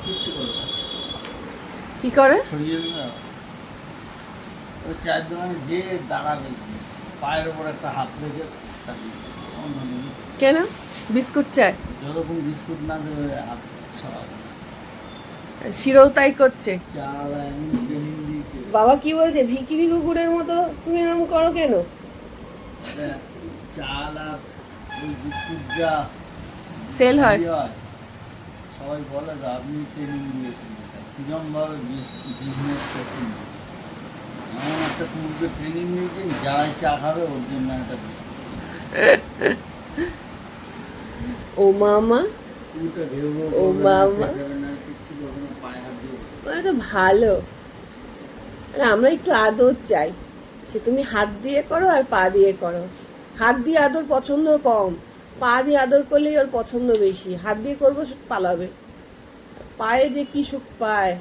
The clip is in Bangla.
কিচ্ছু করবে না। কি করে? সরিয়ে দিলে ওই চায়ের দোকানে যে দাঁড়াবে, পায়ের ওপর একটা হাত রেখে তাকে অন্য দিকে কেন বিস্কুট চায়? যতক্ষণ বিস্কুট না দেবে হাত সরাবে না। শিরও তাই করছে। চাল এমন ট্রেনিং দিয়েছে। বাবা কি বলছে, ভিখিরি কুকুরের মতো তুমি এরকম করো কেন? চাল আর ওই বিস্কুট যা সেল হয়। ইয়ে হয়, সবাই বলে যে আপনি ট্রেনিং দিয়েছেন, কিরমভাবে বিজনেস করছেন। এমন একটা কুকুরকে ট্রেনিং দিয়েছেন, যারাই চা খাবে ওর জন্য একটা বিস্কুট। ও মামা, কুকুরটা ঘেউ ও করবে না, বাবা। চেঁচাবে না, কিচ্ছু করবে না, পায়ে হাত দিয়ে বসে। ওরা তো ভালো। আরে আমরা একটু আদর চাই, সে তুমি হাত দিয়ে করো আর পা দিয়ে করো। হাত দিয়ে আদর পছন্দ কম, পা দিয়ে আদর করলেই ওর পছন্দ বেশি। হাত দিয়ে করবো পালাবে, পায়ে যে কি সুখ পায়।